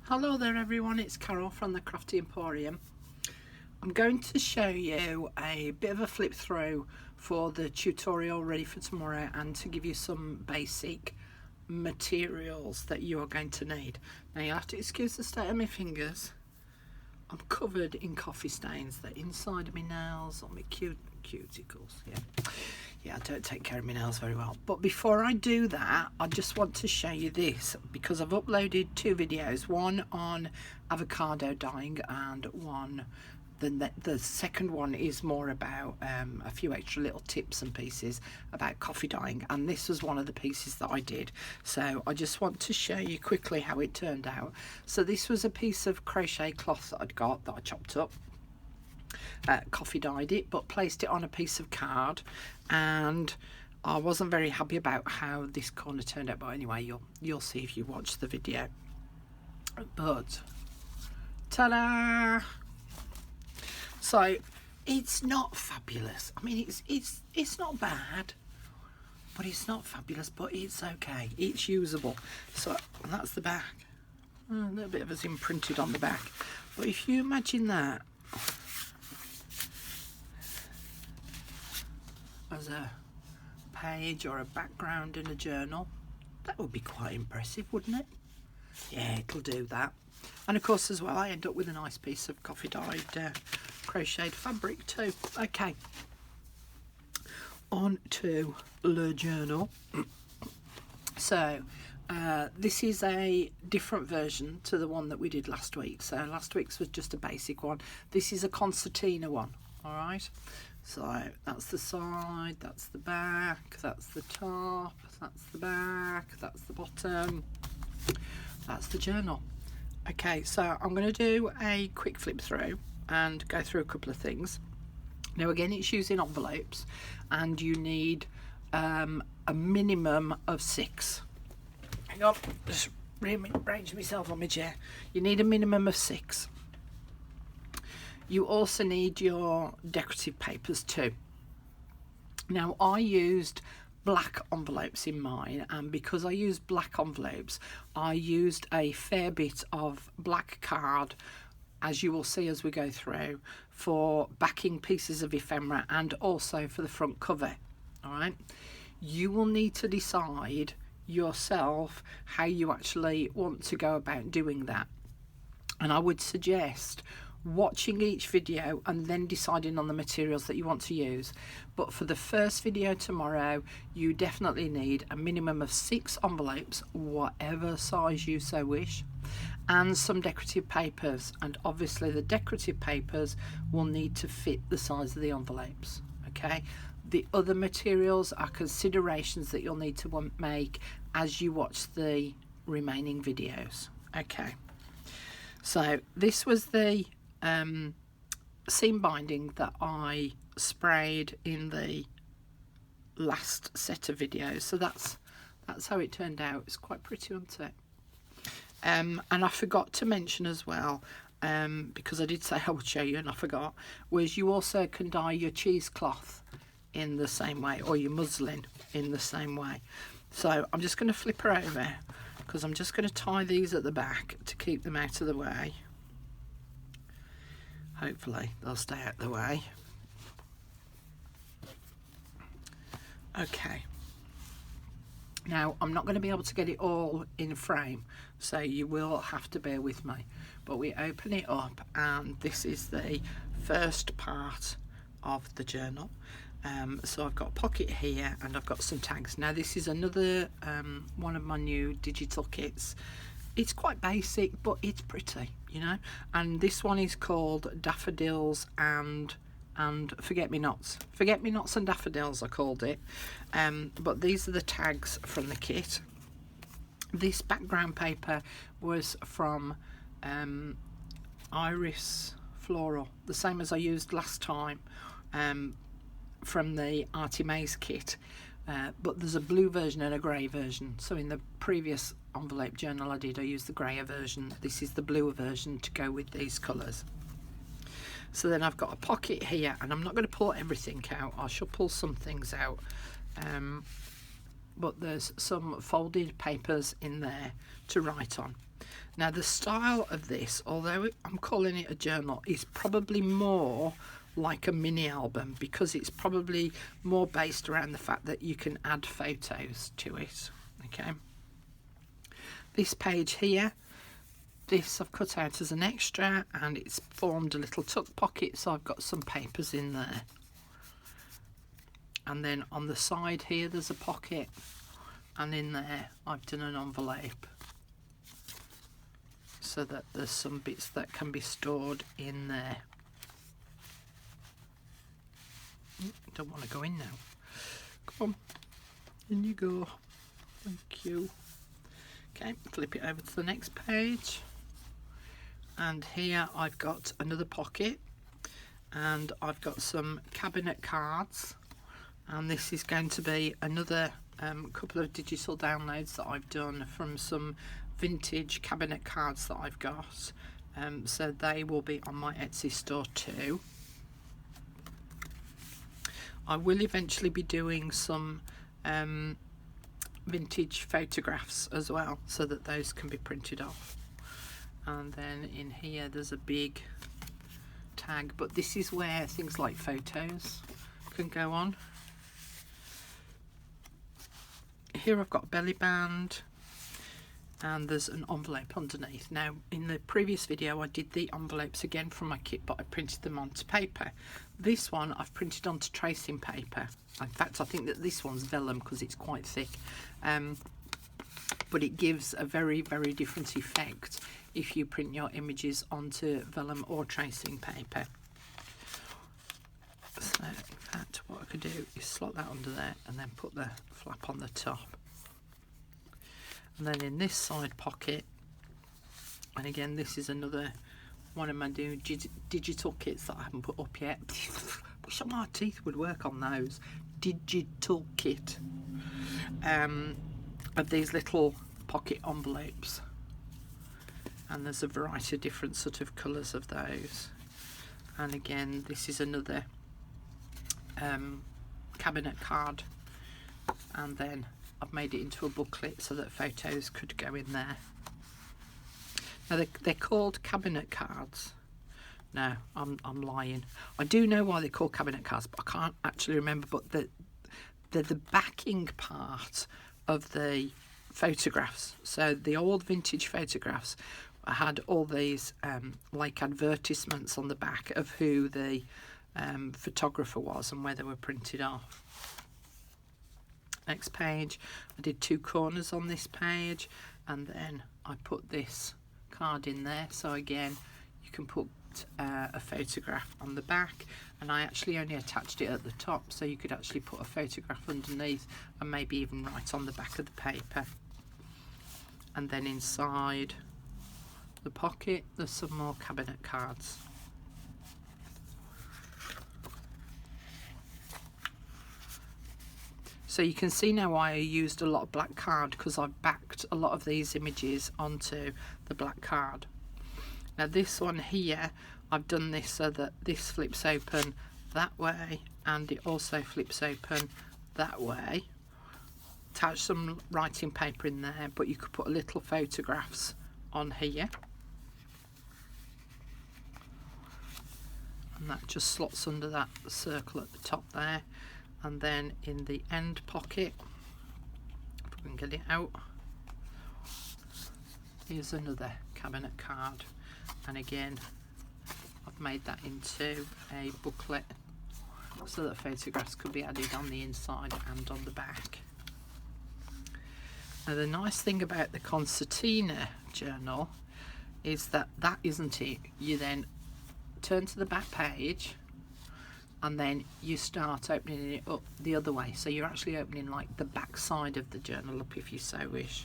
Hello there everyone, it's Carol from the Crafty Emporium. I'm going to show you a bit of a flip through for the tutorial ready for tomorrow and to give you some basic materials that you are going to need. Now you'll have to excuse the state of my fingers. I'm covered in coffee stains. They're inside of my nails on my cuticles. Yeah, I don't take care of my nails very well. But before I do that, I just want to show you this because I've uploaded two videos, one on avocado dyeing and one, the second one is more about a few extra little tips and pieces about coffee dyeing, and this was one of the pieces that I did. So I just want to show you quickly how it turned out. So this was a piece of crochet cloth that I'd got that I chopped up. Coffee dyed it, but placed it on a piece of card, and I wasn't very happy about how this corner turned out, but anyway, you'll see if you watch the video. But ta-da! So it's not fabulous. I mean, it's not bad, but it's not fabulous, but it's okay, it's usable. So, and that's the back. A little bit of it's imprinted on the back, but if you imagine that as a page or a background in a journal, that would be quite impressive, wouldn't it? Yeah, it'll do that. And of course as well, I end up with a nice piece of coffee dyed crocheted fabric too. Okay, on to the journal. So this is a different version to the one that we did last week. So last week's was just a basic one. This is a concertina one. All right, so that's the side, that's the back, that's the top, that's the back, that's the bottom, that's the journal. Okay, so I'm going to do a quick flip through and go through a couple of things. Now again, it's using envelopes, and you need a minimum of 6. Hang on, just rearrange myself on my chair. You need a minimum of 6. You also need your decorative papers too. Now I used black envelopes in mine, and because I used black envelopes, I used a fair bit of black card, as you will see as we go through, for backing pieces of ephemera and also for the front cover. All right, you will need to decide yourself how you actually want to go about doing that, and I would suggest watching each video and then deciding on the materials that you want to use. But for the first video tomorrow, you definitely need a minimum of 6 envelopes, whatever size you so wish, and some decorative papers, and obviously the decorative papers will need to fit the size of the envelopes. Okay, the other materials are considerations that you'll need to make as you watch the remaining videos. Okay, so this was the seam binding that I sprayed in the last set of videos. So that's how it turned out. It's quite pretty, isn't it? And I forgot to mention as well, because I did say I would show you and I forgot, was you also can dye your cheesecloth in the same way, or your muslin in the same way. So I'm just going to flip her over because I'm just going to tie these at the back to keep them out of the way. Hopefully they'll stay out of the way. Okay. Now I'm not going to be able to get it all in frame, so you will have to bear with me. But we open it up, and this is the first part of the journal. So I've got a pocket here, and I've got some tags. Now this is another one of my new digital kits. It's quite basic, but it's pretty, you know. And this one is called Daffodils and Forget-Me-Nots. Forget-Me-Nots and Daffodils, I called it. But these are the tags from the kit. This background paper was from Iris Floral, the same as I used last time, from the Arty Maze kit. But there's a blue version and a grey version. So in the previous envelope journal I used the greyer version. This is the bluer version to go with these colours. So then I've got a pocket here, and I'm not going to pull everything out. I shall pull some things out. But there's some folded papers in there to write on. Now the style of this, although I'm calling it a journal, is probably more like a mini album, because it's probably more based around the fact that you can add photos to it. Okay, this page here, this I've cut out as an extra, and it's formed a little tuck pocket, so I've got some papers in there. And then on the side here there's a pocket, and in there I've done an envelope so that there's some bits that can be stored in there. Don't want to go in now. Come on, in you go. Thank you. Okay, flip it over to the next page, and here I've got another pocket, and I've got some cabinet cards, and this is going to be another couple of digital downloads that I've done from some vintage cabinet cards that I've got, so they will be on my Etsy store too. I will eventually be doing some vintage photographs as well, so that those can be printed off. And then in here there's a big tag, but this is where things like photos can go on. Here I've got a belly band, and there's an envelope underneath. Now in the previous video I did the envelopes again from my kit, but I printed them onto paper. This one I've printed onto tracing paper. In fact, I think that this one's vellum because it's quite thick, but it gives a very, very different effect if you print your images onto vellum or tracing paper. So in fact what I could do is slot that under there and then put the flap on the top. And then in this side pocket, and again this is another one of my new digital kits that I haven't put up yet. Wish my teeth would work on those. Digital kit of these little pocket envelopes, and there's a variety of different sort of colours of those. And again this is another cabinet card, and then I've made it into a booklet so that photos could go in there. Now they're called cabinet cards. No, I'm lying. I do know why they're called cabinet cards, but I can't actually remember. But they're the backing part of the photographs. So the old vintage photographs had all these like advertisements on the back of who the photographer was and where they were printed off. Next page, I did two corners on this page, and then I put this card in there. So again, you can put a photograph on the back, and I actually only attached it at the top, so you could actually put a photograph underneath and maybe even write on the back of the paper. And then inside the pocket there's some more cabinet cards. So you can see now why I used a lot of black card, because I've backed a lot of these images onto the black card. Now this one here, I've done this so that this flips open that way, and it also flips open that way. Attach some writing paper in there, but you could put little photographs on here. And that just slots under that circle at the top there. And then in the end pocket, if we can get it out, here's another cabinet card, and again I've made that into a booklet so that photographs could be added on the inside and on the back. Now the nice thing about the concertina journal is that isn't it. You then turn to the back page, and then you start opening it up the other way, so you're actually opening like the back side of the journal up if you so wish.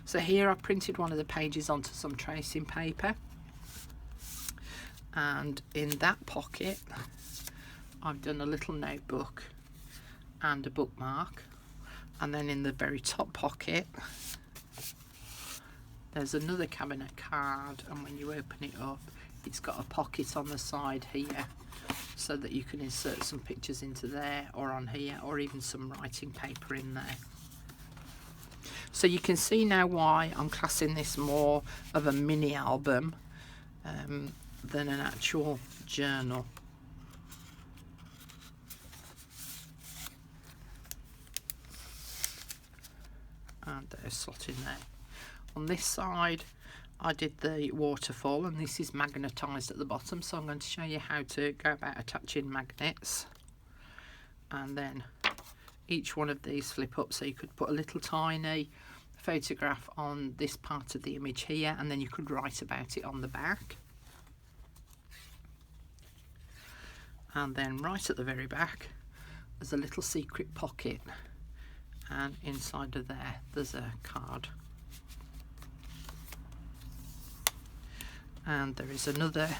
So here I printed one of the pages onto some tracing paper, and in that pocket I've done a little notebook and a bookmark, and then in the very top pocket there's another cabinet card, and when you open it up it's got a pocket on the side here so that you can insert some pictures into there or on here, or even some writing paper in there. So you can see now why I'm classing this more of a mini album than an actual journal. And there's slot in there. On this side I did the waterfall, and this is magnetised at the bottom, so I'm going to show you how to go about attaching magnets. And then each one of these flip up, so you could put a little tiny photograph on this part of the image here, and then you could write about it on the back. And then right at the very back there's a little secret pocket, and inside of there there's a card. And there is another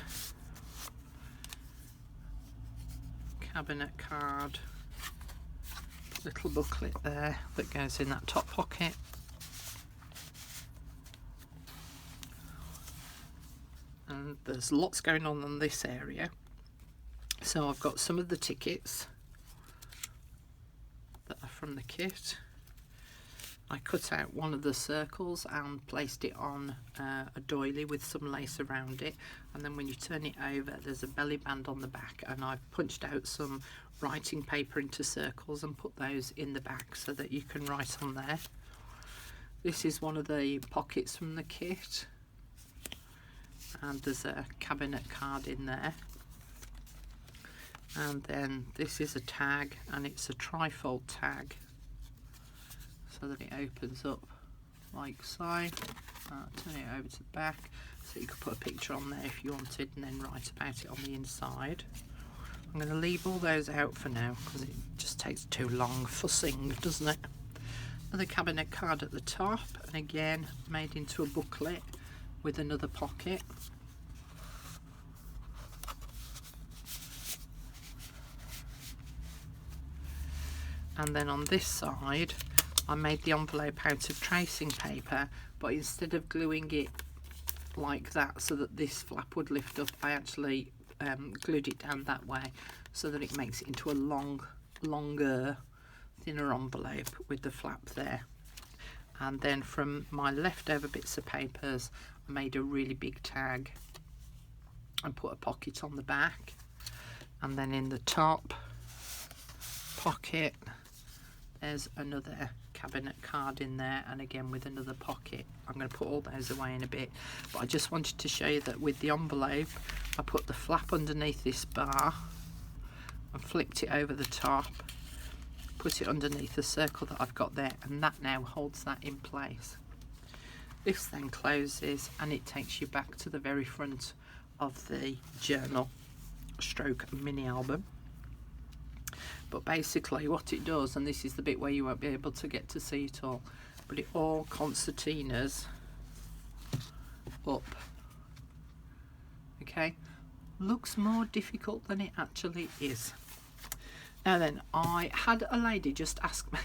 cabinet card, little booklet there that goes in that top pocket. And there's lots going on this area. So I've got some of the tickets that are from the kit. I cut out one of the circles and placed it on a doily with some lace around it, and then when you turn it over there's a belly band on the back, and I've punched out some writing paper into circles and put those in the back so that you can write on there. This is one of the pockets from the kit, and there's a cabinet card in there. And then this is a tag, and it's a trifold tag, so that it opens up like so. Turn it over to the back so you could put a picture on there if you wanted, and then write about it on the inside. I'm going to leave all those out for now because it just takes too long fussing, doesn't it? Another cabinet card at the top, and again made into a booklet with another pocket. And then on this side I made the envelope out of tracing paper, but instead of gluing it like that so that this flap would lift up, I actually glued it down that way so that it makes it into a longer, thinner envelope with the flap there. And then from my leftover bits of papers I made a really big tag and put a pocket on the back, and then in the top pocket there's another cabinet card in there, and again with another pocket. I'm going to put all those away in a bit, but I just wanted to show you that with the envelope I put the flap underneath this bar and flipped it over the top, put it underneath the circle that I've got there, and that now holds that in place. This then closes and it takes you back to the very front of the journal stroke mini album. But basically what it does, and this is the bit where you won't be able to get to see it all, but it all concertinas up. Okay, looks more difficult than it actually is. Now then, I had a lady just ask me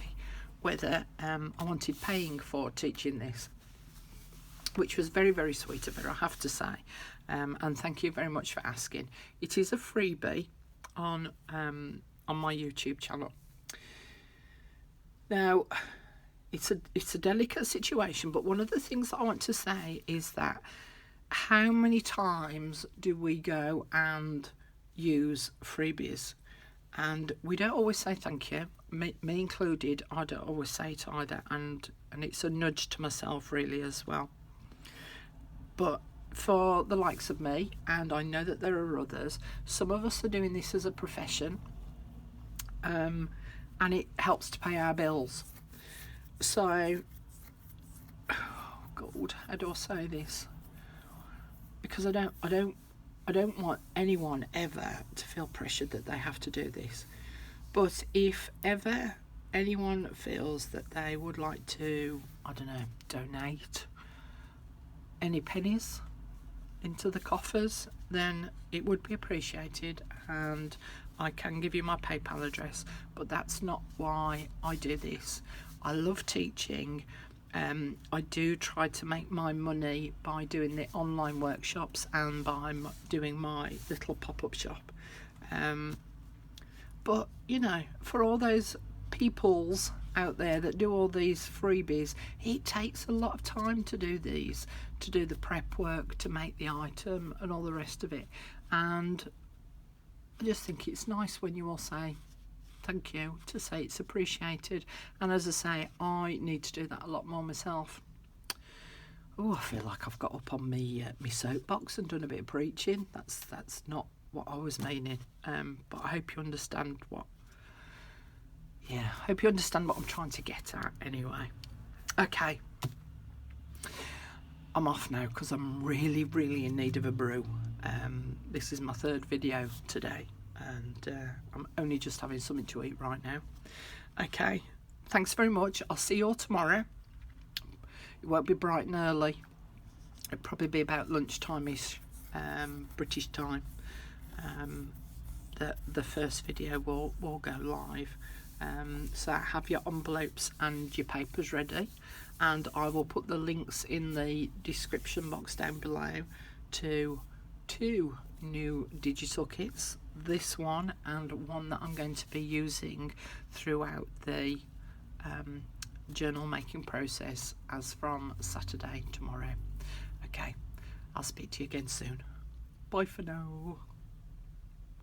whether I wanted paying for teaching this, which was very, very sweet of her, I have to say, and thank you very much for asking. It is a freebie on my YouTube channel. Now, it's a delicate situation, but one of the things that I want to say is that how many times do we go and use freebies and we don't always say thank you, me included. I don't always say it either, and it's a nudge to myself really as well. But for the likes of me, and I know that there are others, some of us are doing this as a profession, and it helps to pay our bills. So, oh God, how do I say this? Because I don't want anyone ever to feel pressured that they have to do this. But if ever anyone feels that they would like to, I don't know, donate any pennies into the coffers, then it would be appreciated, and I can give you my PayPal address. But that's not why I do this. I love teaching. I do try to make my money by doing the online workshops and by doing my little pop-up shop. But, you know, for all those peoples out there that do all these freebies, it takes a lot of time to do these, to do the prep work, to make the item and all the rest of it. And I just think it's nice when you all say thank you, to say it's appreciated. And as I say, I need to do that a lot more myself. Oh, I feel like I've got up on me soapbox and done a bit of preaching. That's not what I was meaning. But I hope you understand what. Yeah, I hope you understand what I'm trying to get at. Anyway, okay. I'm off now because I'm really, really in need of a brew. This is my third video today, and I'm only just having something to eat right now. Okay, thanks very much. I'll see you all tomorrow. It won't be bright and early. It'll probably be about lunchtime-ish, British time. The first video will go live. So have your envelopes and your papers ready, and I will put the links in the description box down below to 2 new digital kits, this one and one that I'm going to be using throughout the journal making process as from Saturday tomorrow. Okay, I'll speak to you again soon. Bye for now.